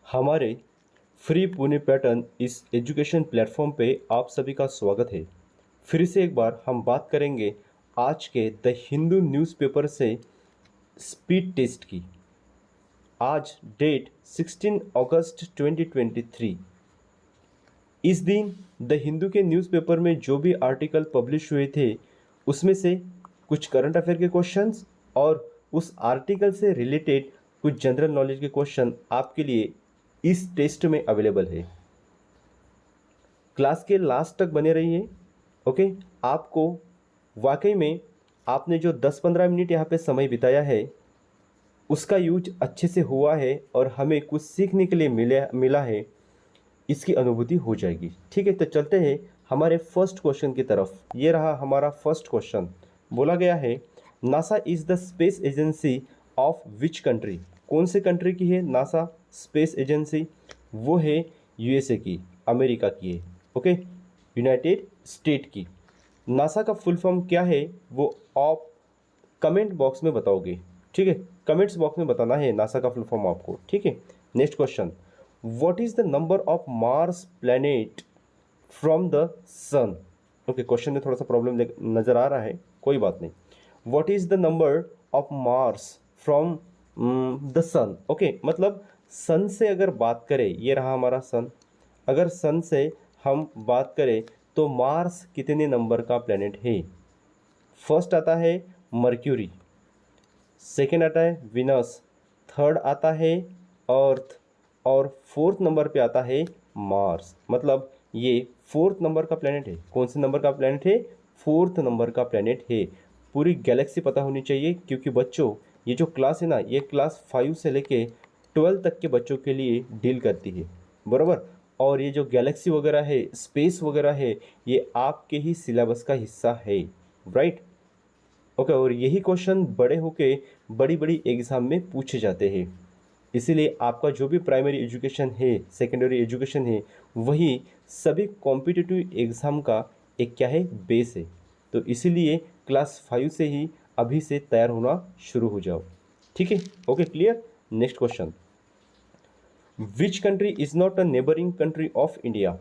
हमारे free Pune pattern इस education platform पे आप सभी का स्वागत है। फिर से एक बार हम बात करेंगे आज के द हिंदू न्यूज़पेपर से स्पीड टेस्ट की। आज डेट 16 अगस्त 2023। इस दिन द हिंदू के न्यूज़पेपर में जो भी आर्टिकल पब्लिश हुए थे उसमें से कुछ करंट अफेयर के क्वेश्चंस और उस आर्टिकल से रिलेटेड कुछ जनरल नॉलेज के क्वेश्चन आपके लिए इस टेस्ट में अवेलेबल है। क्लास के लास्ट तक बने रहिए। ओके, आपको वाकई में आपने जो 10-15 मिनट यहाँ पे समय बिताया है उसका यूज अच्छे से हुआ है और हमें कुछ सीखने के लिए मिला है, इसकी अनुभूति हो जाएगी। ठीक है, तो चलते हैं हमारे फर्स्ट क्वेश्चन की तरफ। ये रहा हमारा फर्स्ट क्वेश्चन। बोला गया है NASA is the space agency of which country. कौन से कंट्री की है नासा स्पेस एजेंसी? वो है यूएसए की, अमेरिका की है। ओके, यूनाइटेड स्टेट की। नासा का फुल फॉर्म क्या है वो आप कमेंट बॉक्स में बताओगे। ठीक है, कमेंट्स बॉक्स में बताना है नासा का फुल फॉर्म आपको। ठीक है, next question. What is the number of Mars planet from the sun? Okay, question में थोड़ा सा प्रॉब्लम नजर आ रहा है, कोई बात नहीं। What is the number of Mars from the sun? Okay, मतलब सन से अगर बात करें, ये रहा हमारा सन, अगर सन से हम बात करें तो मार्स कितने नंबर का प्लैनेट है? फर्स्ट आता है मर्क्यूरी, सेकेंड आता है विनस, थर्ड आता है अर्थ और फोर्थ नंबर पे आता है मार्स। मतलब ये फोर्थ नंबर का प्लैनेट है। कौन से नंबर का प्लैनेट है? फोर्थ नंबर का प्लैनेट है। पूरी गैलेक्सी पता होनी चाहिए क्योंकि बच्चों ये जो क्लास है ना, ये क्लास 5 से लेके 12 तक के बच्चों के लिए डील करती है, बराबर। और ये जो गैलेक्सी वगैरह है, स्पेस वगैरह है, ये आपके ही सिलेबस का हिस्सा है, राइट। ओके, और यही क्वेश्चन बड़े होके बड़ी बड़ी एग्ज़ाम में पूछे जाते हैं। इसीलिए आपका जो भी प्राइमरी एजुकेशन है, सेकेंडरी एजुकेशन है, वही सभी कॉम्पिटिटिव एग्ज़ाम का एक क्या है, बेस है। तो इसीलिए क्लास 5 से ही अभी से तैयार होना शुरू हो जाओ। ठीक है, okay, clear. Next question. Which country is not a neighbouring country of India?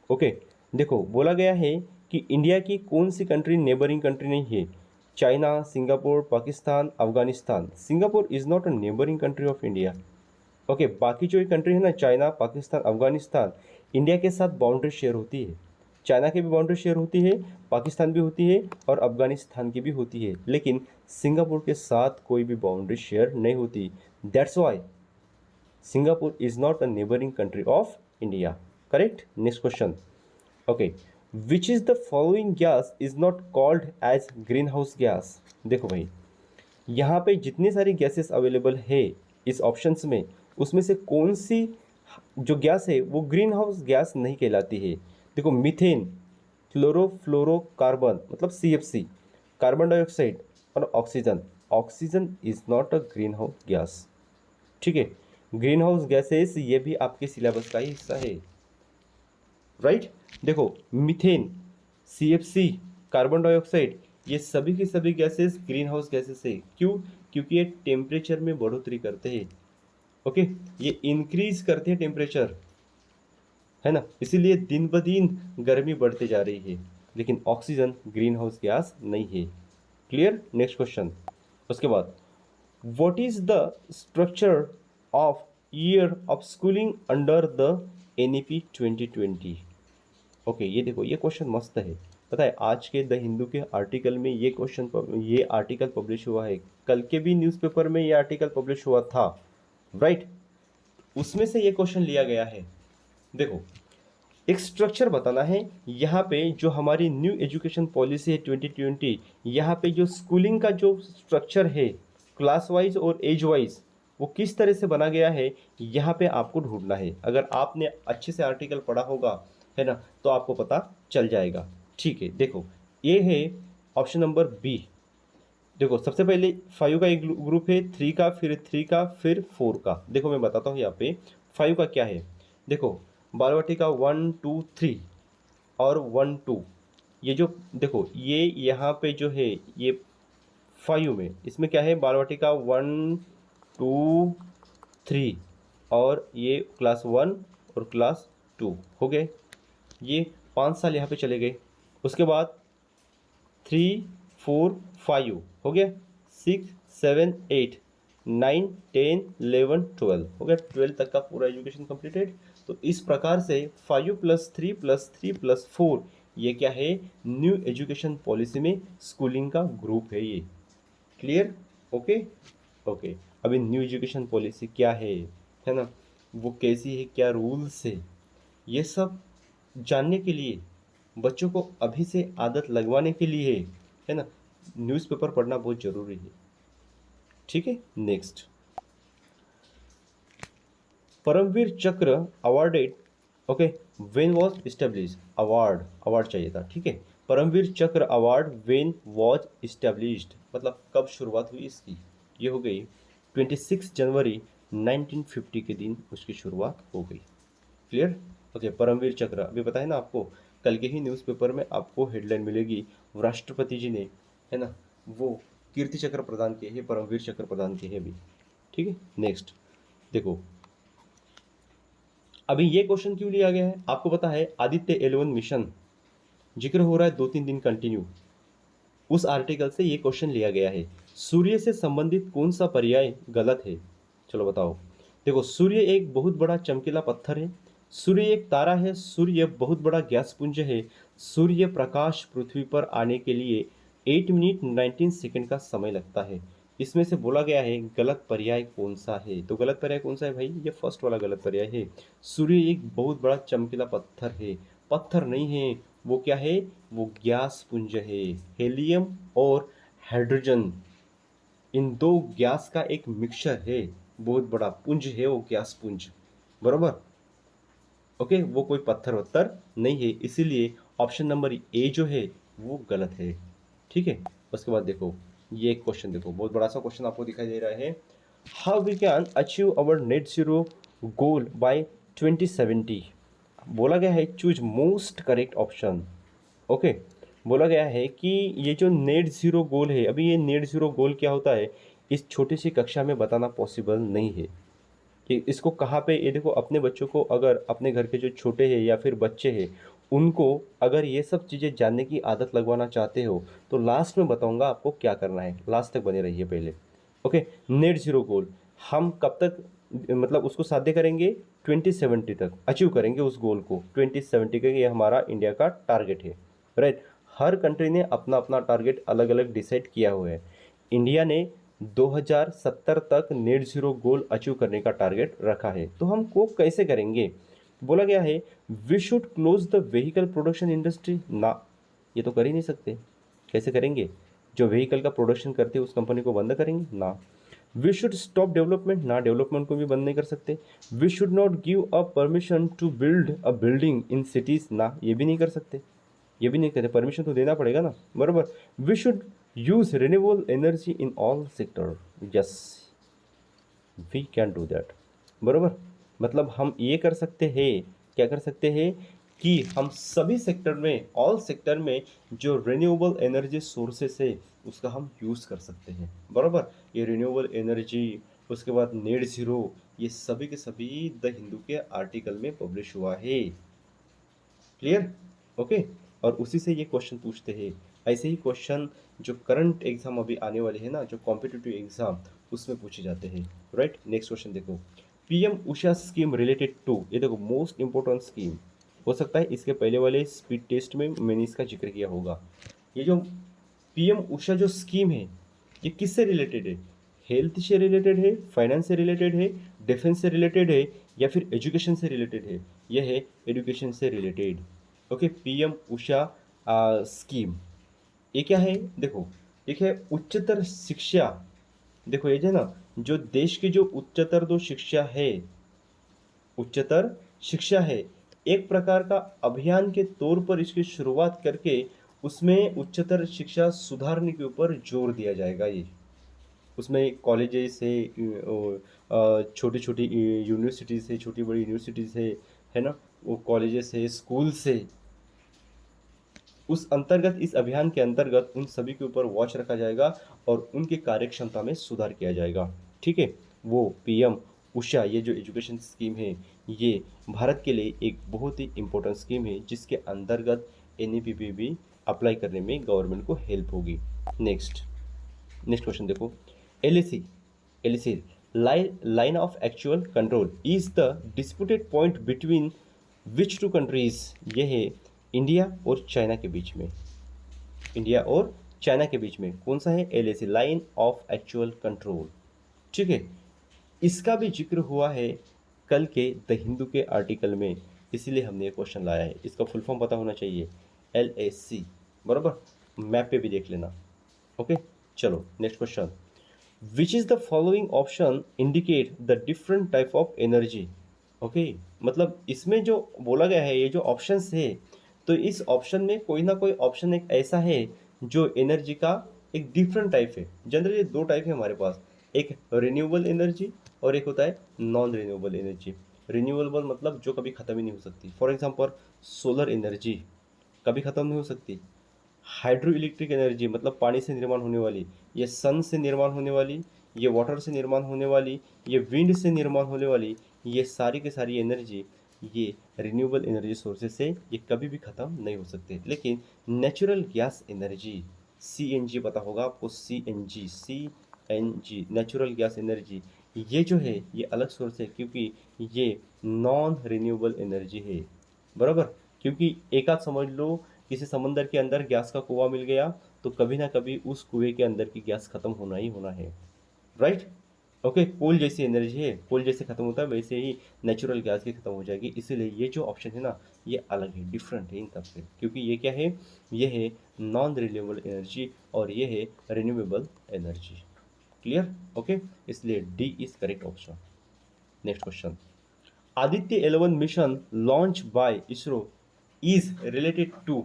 Okay, देखो बोला गया है कि इंडिया की कौन सी कंट्री नेबरिंग कंट्री नहीं है? China, Singapore, Pakistan, Afghanistan. Singapore is not a neighbouring country of India. Okay, बाकी जो ये कंट्री है ना, चाइना, पाकिस्तान, अफगानिस्तान, इंडिया के साथ बाउंड्री शेयर होती है। चाइना की भी बाउंड्री शेयर होती है, पाकिस्तान भी होती है और अफगानिस्तान की भी होती है, लेकिन सिंगापुर के साथ कोई भी बाउंड्री शेयर नहीं होती। That's why Singapore is not a neighbouring country of India. Correct. Next question. Okay, which is the following gas is not called as green house gas? देखो भाई, यहाँ पे जितनी सारी गैसेस अवेलेबल है इस ऑप्शंस में, उसमें से कौन सी जो गैस है वो ग्रीन हाउस गैस नहीं कहलाती है? देखो, मीथेन, क्लोरोफ्लोरोकार्बन मतलब CFC, कार्बन डाइऑक्साइड और oxygen. Oxygen is not a green house gas. ठीक है, ग्रीन हाउस गैसेस ये भी आपके सिलेबस का ही हिस्सा है, राइट। देखो, मीथेन, CFC, कार्बन डाइऑक्साइड, ये सभी की सभी गैसेस ग्रीन हाउस गैसेस है। क्यों? क्योंकि ये टेम्परेचर में बढ़ोतरी करते हैं। ओके, ये इंक्रीज करते हैं टेम्परेचर, है ना, इसीलिए दिन ब दिन गर्मी बढ़ती जा रही है। लेकिन ऑक्सीजन ग्रीन हाउस गैस नहीं है। क्लियर। Next question. उसके बाद, what is the structure of year of schooling under the NEP 2020? Okay, ये देखो, ये क्वेश्चन मस्त है। पता है, आज के द हिंदू के आर्टिकल में ये आर्टिकल पब्लिश हुआ है। कल के भी न्यूज़पेपर में ये आर्टिकल पब्लिश हुआ था, राइट। उसमें से ये क्वेश्चन लिया गया है। देखो, एक स्ट्रक्चर बताना है। यहाँ पे जो हमारी न्यू एजुकेशन पॉलिसी है 2020, यहाँ पे जो स्कूलिंग का जो स्ट्रक्चर है क्लास वाइज और एज वाइज, वो किस तरह से बना गया है, यहाँ पे आपको ढूंढना है। अगर आपने अच्छे से आर्टिकल पढ़ा होगा, है ना, तो आपको पता चल जाएगा। ठीक है, देखो, ये है ऑप्शन नंबर बी। देखो, सबसे पहले 5 का एक ग्रुप है, 3 का, फिर 3 का, फिर 4 का। देखो मैं बताता हूँ यहाँ पे 5 का क्या है। देखो, बालवाटी का 1 2 3 और 1 2, ये जो देखो, ये यहाँ पे जो है ये 5 में, इसमें क्या है, बालवाटी का 1 2 3, और ये क्लास 1 और क्लास 2 हो गए। ये 5 साल यहाँ पे चले गए। उसके बाद 3 4 5 हो गया, 6 7 8 9 10 11 12 हो गया, 12 तक का पूरा एजुकेशन कंप्लीटेड। तो इस प्रकार से 5 + 3 + 3 + 4 ये क्या है, न्यू एजुकेशन पॉलिसी में स्कूलिंग का ग्रुप है ये। क्लियर? Okay okay. अभी न्यू एजुकेशन पॉलिसी क्या है ना, वो कैसी है, क्या रूल्स है, ये सब जानने के लिए, बच्चों को अभी से आदत लगवाने के लिए है ना, न्यूज़पेपर पढ़ना बहुत ज़रूरी है। ठीक है, नेक्स्ट, परमवीर चक्र awarded, okay, when was establish, award चाहिए था, ठीक है। परमवीर चक्र अवार्ड व्हेन वाज इस्टेब्लिश्ड, मतलब कब शुरुआत हुई इसकी, ये हो गई 26 जनवरी 1950 के दिन उसकी शुरुआत हो गई। क्लियर? ओके, परमवीर चक्र अभी पता है ना आपको, कल के ही न्यूज़पेपर में आपको हेडलाइन मिलेगी, राष्ट्रपति जी ने है ना वो कीर्ति चक्र प्रदान किए हैं, परमवीर चक्र प्रदान किए हैं अभी। ठीक है, नेक्स्ट देखो, अभी ये क्वेश्चन क्यों लिया गया है आपको पता है, आदित्य 11 मिशन जिक्र हो रहा है 2-3 दिन कंटिन्यू, उस आर्टिकल से ये क्वेश्चन लिया गया है। सूर्य से संबंधित कौन सा पर्याय गलत है, चलो बताओ। देखो, सूर्य एक बहुत बड़ा चमकीला पत्थर है, सूर्य एक तारा है, सूर्य बहुत बड़ा गैस पुंज है, सूर्य प्रकाश पृथ्वी पर आने के लिए 8 मिनट 19 सेकंड का समय लगता है। इसमें से बोला गया है गलत पर्याय कौन सा है, तो गलत पर्याय कौन सा है भाई, ये फर्स्ट वाला गलत पर्याय है। सूर्य एक बहुत बड़ा चमकीला पत्थर है, पत्थर नहीं है, वो क्या है, वो गैस पुंज है। हेलियम और हाइड्रोजन, इन दो गैस का एक मिक्सचर है, बहुत बड़ा पुंज है वो गैस पुंज, बरोबर। ओके, वो कोई पत्थर वत्थर नहीं है, इसीलिए ऑप्शन नंबर ए जो है वो गलत है। ठीक है, उसके बाद देखो, ये एक क्वेश्चन देखो, बहुत बड़ा सा क्वेश्चन आपको दिखाई दे रहा है, how we can achieve our net zero goal by 2070। बोला गया है choose most correct option. Okay, बोला गया है कि ये जो नेट ज़ीरो गोल है, अभी ये नेट ज़ीरो गोल क्या होता है इस छोटी सी कक्षा में बताना पॉसिबल नहीं है कि इसको कहाँ पे, ये देखो अपने बच्चों को, अगर अपने घर के जो छोटे हैं या फिर बच्चे हैं उनको अगर ये सब चीज़ें जानने की आदत लगवाना चाहते हो तो लास्ट में बताऊंगा आपको क्या करना है, लास्ट तक बने रहिए पहले। ओके, नेट ज़ीरो गोल हम कब तक मतलब उसको साध्य करेंगे, 2070 तक अचीव करेंगे उस गोल को, 2070 का ये हमारा इंडिया का टारगेट है, राइट। हर कंट्री ने अपना अपना टारगेट अलग अलग डिसाइड किया हुआ है। इंडिया ने 2070 तक नेट ज़ीरो गोल अचीव करने का टारगेट रखा है, तो हम को कैसे करेंगे, बोला गया है we should close the vehicle production industry, ना ये तो कर ही नहीं सकते, कैसे करेंगे, जो व्हीकल का प्रोडक्शन करते हैं उस कंपनी को बंद करेंगे, ना। वी शुड स्टॉप डेवलपमेंट, ना डेवलपमेंट को भी बंद नहीं कर सकते। We should not give a permission to build a building in cities, ना ये भी नहीं कर सकते, ये भी नहीं कहते, परमिशन तो देना पड़ेगा ना, बराबर। We should use renewable energy in all sector, yes we can do that, बराबर। मतलब हम ये कर सकते हैं, क्या कर सकते हैं कि हम सभी सेक्टर में, ऑल सेक्टर में जो रिन्यूएबल एनर्जी सोर्सेस है उसका हम यूज़ कर सकते हैं, बराबर। ये रिन्यूएबल एनर्जी, उसके बाद नेट ज़ीरो, ये सभी के सभी द हिंदू के आर्टिकल में पब्लिश हुआ है। क्लियर? ओके, और उसी से ये क्वेश्चन पूछते हैं। ऐसे ही क्वेश्चन जो करंट एग्जाम अभी आने वाले हैं ना, जो कॉम्पिटिटिव एग्जाम, उसमें पूछे जाते हैं, राइट। नेक्स्ट क्वेश्चन देखो, PM Usha scheme related to, ये देखो मोस्ट इंपॉर्टेंट स्कीम, हो सकता है इसके पहले वाले स्पीड टेस्ट में मैंने इसका जिक्र किया होगा। ये जो पीएम उषा जो स्कीम है ये किससे रिलेटेड है, हेल्थ से रिलेटेड है, फाइनेंस से रिलेटेड है, डिफेंस से रिलेटेड है, या फिर एजुकेशन से रिलेटेड है, यह है एजुकेशन से related. Okay, PM Usha scheme, ये क्या है, देखो एक है उच्चतर शिक्षा, देखो ये जो है ना, जो देश की जो उच्चतर दो शिक्षा है, उच्चतर शिक्षा है, एक प्रकार का अभियान के तौर पर इसकी शुरुआत करके उसमें उच्चतर शिक्षा सुधारने के ऊपर जोर दिया जाएगा। ये उसमें कॉलेजेस है, छोटी छोटी यूनिवर्सिटीज़ है, छोटी बड़ी यूनिवर्सिटीज़ है ना, वो कॉलेजेस है, स्कूल्स है, उस अंतर्गत, इस अभियान के अंतर्गत उन सभी के ऊपर वॉच रखा जाएगा और उनकी कार्यक्षमता में सुधार किया जाएगा। ठीक है, वो पीएम उषा ये जो एजुकेशन स्कीम है ये भारत के लिए एक बहुत ही इम्पोर्टेंट स्कीम है जिसके अंतर्गत एनईपीपी भी अप्लाई करने में गवर्नमेंट को हेल्प होगी। नेक्स्ट नेक्स्ट क्वेश्चन देखो, LAC LAC line of actual control is the disputed point between which two countries, ये है इंडिया और चाइना के बीच में, इंडिया और चाइना के बीच में कौन सा है, LAC line of actual control. ठीक है, इसका भी जिक्र हुआ है कल के द हिंदू के आर्टिकल में, इसीलिए हमने ये क्वेश्चन लाया है। इसका फुल फॉर्म पता होना चाहिए, LAC, बराबर, मैप पे भी देख लेना। ओके, चलो next question, which is the following option indicate the different type of energy. Okay, मतलब इसमें जो बोला गया है, ये जो ऑप्शंस है, तो इस ऑप्शन में कोई ना कोई ऑप्शन एक ऐसा है जो एनर्जी का एक डिफरेंट टाइप है। जनरली दो टाइप है हमारे पास, एक रिन्यूएबल एनर्जी और एक होता है नॉन रिन्यूएबल एनर्जी। रिन्यूएबल मतलब जो कभी ख़त्म ही नहीं हो सकती, फॉर एग्जांपल सोलर एनर्जी कभी ख़त्म नहीं हो सकती। हाइड्रो इलेक्ट्रिक एनर्जी मतलब पानी से निर्माण होने वाली, ये सन से निर्माण होने वाली, ये वाटर से निर्माण होने वाली, ये विंड से निर्माण होने वाली, ये सारी की सारी एनर्जी ये रिन्यूएबल एनर्जी सोर्सेज से ये कभी भी ख़त्म नहीं हो सकते। लेकिन नेचुरल गैस एनर्जी, CNG पता होगा आपको, CNG नेचुरल गैस एनर्जी, ये जो है ये अलग सोर्स है क्योंकि ये नॉन रिन्यूएबल एनर्जी है, बराबर। क्योंकि एक आध समझ लो, किसी समंदर के अंदर गैस का कुआं मिल गया तो कभी ना कभी उस कुएं के अंदर की गैस खत्म होना ही होना है, राइट। ओके, कोल जैसी एनर्जी है, कोल जैसे खत्म होता है वैसे ही नेचुरल गैस भी खत्म हो जाएगी। इसीलिए ये जो ऑप्शन है ना ये अलग है, डिफरेंट है इन सब से, क्योंकि ये क्या है, ये है नॉन रिन्यूएबल एनर्जी और ये है रिन्यूएबल एनर्जी। क्लियर, ओके, इसलिए D is correct option. Next question, Aditya 11 mission launch by ISRO is related to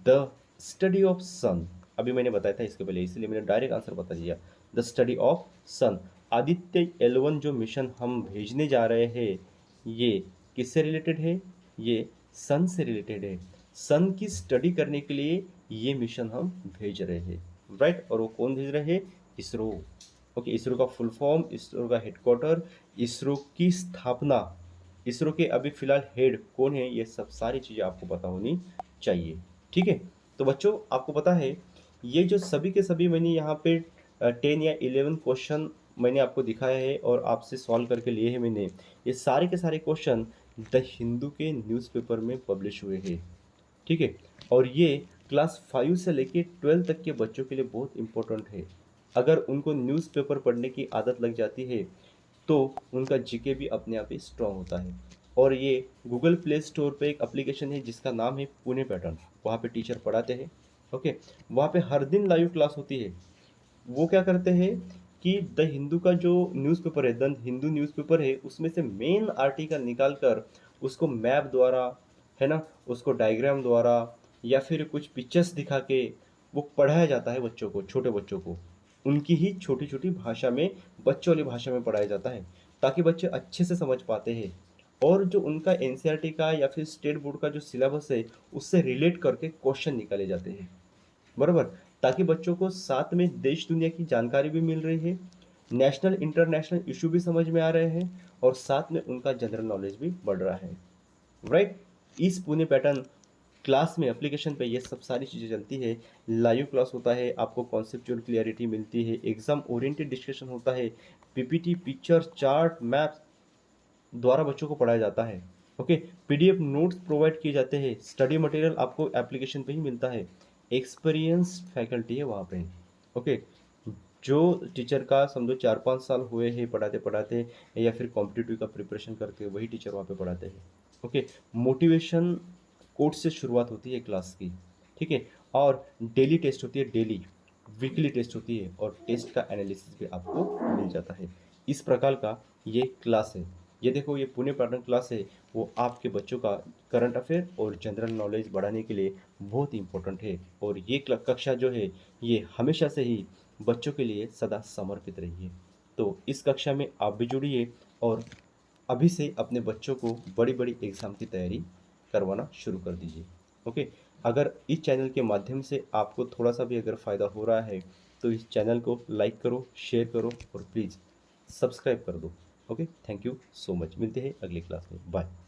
the study of sun. अभी मैंने बताया था इसके पहले, इसलिए मैंने डायरेक्ट आंसर बता दिया, द स्टडी ऑफ सन। आदित्य 11 जो मिशन हम भेजने जा रहे हैं ये किससे रिलेटेड है, ये सन से रिलेटेड है। सन की स्टडी करने के लिए ये मिशन हम भेज रहे हैं, राइट। और वो कौन भेज रहे हैं, इसरो। ओके, इसरो का फुल फॉर्म, इसरो का हेडक्वार्टर, इसरो की स्थापना, इसरो के अभी फिलहाल हेड कौन है, ये सब सारी चीज़ें आपको पता होनी चाहिए। ठीक है, तो बच्चों आपको पता है ये जो सभी के सभी मैंने यहाँ पे 10 या 11 क्वेश्चन मैंने आपको दिखाया है और आपसे सॉल्व करके लिए हैं मैंने, ये सारे के सारे क्वेश्चन द हिंदू के न्यूज़पेपर में पब्लिश हुए हैं। ठीक है, और ये क्लास 5 से लेके 12 तक के बच्चों के लिए बहुत इंपॉर्टेंट है। अगर उनको न्यूज़पेपर पढ़ने की आदत लग जाती है तो उनका जीके भी अपने आप ही स्ट्रांग होता है। और ये गूगल प्ले स्टोर पे एक एप्लीकेशन है जिसका नाम है पुणे पैटर्न, वहाँ पे टीचर पढ़ाते हैं। ओके, वहाँ पे हर दिन लाइव क्लास होती है। वो क्या करते हैं कि द हिंदू का जो न्यूज़पेपर है, द हिंदू न्यूज़पेपर है, उसमें से मेन आर्टिकल निकाल कर उसको मैप द्वारा, है ना, उसको डायग्राम द्वारा या फिर कुछ पिक्चर्स दिखा के वो पढ़ाया जाता है बच्चों को, छोटे बच्चों को उनकी ही छोटी छोटी भाषा में, बच्चों वाली भाषा में पढ़ाया जाता है ताकि बच्चे अच्छे से समझ पाते हैं। और जो उनका एनसीईआरटी का या फिर स्टेट बोर्ड का जो सिलेबस है उससे रिलेट करके क्वेश्चन निकाले जाते हैं, बराबर। ताकि बच्चों को साथ में देश दुनिया की जानकारी भी मिल रही है, नेशनल इंटरनेशनल इशू भी समझ में आ रहे हैं और साथ में उनका जनरल नॉलेज भी बढ़ रहा है, राइट। इस पुणे पैटर्न क्लास में एप्लीकेशन पे ये सब सारी चीज़ें चलती है। लाइव क्लास होता है, आपको कॉन्सेप्चुअल क्लियरिटी मिलती है, एग्जाम ओरिएंटेड डिस्कशन होता है, पीपीटी पिक्चर चार्ट मैप्स द्वारा बच्चों को पढ़ाया जाता है। ओके, पीडीएफ नोट्स प्रोवाइड किए जाते हैं, स्टडी मटेरियल आपको एप्लीकेशन पे ही मिलता है, एक्सपीरियंस फैकल्टी है वहाँ पे। ओके, जो टीचर का समझो 4-5 साल हुए हैं पढ़ाते पढ़ाते या फिर कॉम्पिटिटिव का प्रिपरेशन करके वही टीचर वहाँ पे पढ़ाते हैं। ओके, मोटिवेशन कोट से शुरुआत होती है क्लास की। ठीक है, और डेली टेस्ट होती है, डेली वीकली टेस्ट होती है और टेस्ट का एनालिसिस भी आपको मिल जाता है। इस प्रकार का ये क्लास है। ये देखो, ये पुणे पैटर्न क्लास है, वो आपके बच्चों का करंट अफेयर और जनरल नॉलेज बढ़ाने के लिए बहुत ही इंपॉर्टेंट है। और ये कक्षा जो है ये हमेशा से ही बच्चों के लिए सदा समर्पित रही है। तो इस कक्षा में आप भी जुड़िए और अभी से अपने बच्चों को बड़ी बड़ी एग्ज़ाम की तैयारी करवाना शुरू कर दीजिए। ओके, अगर इस चैनल के माध्यम से आपको थोड़ा सा भी अगर फ़ायदा हो रहा है तो इस चैनल को लाइक करो, शेयर करो और प्लीज़ सब्सक्राइब कर दो। Okay, thank you so much. मिलते हैं अगली क्लास में। बाय।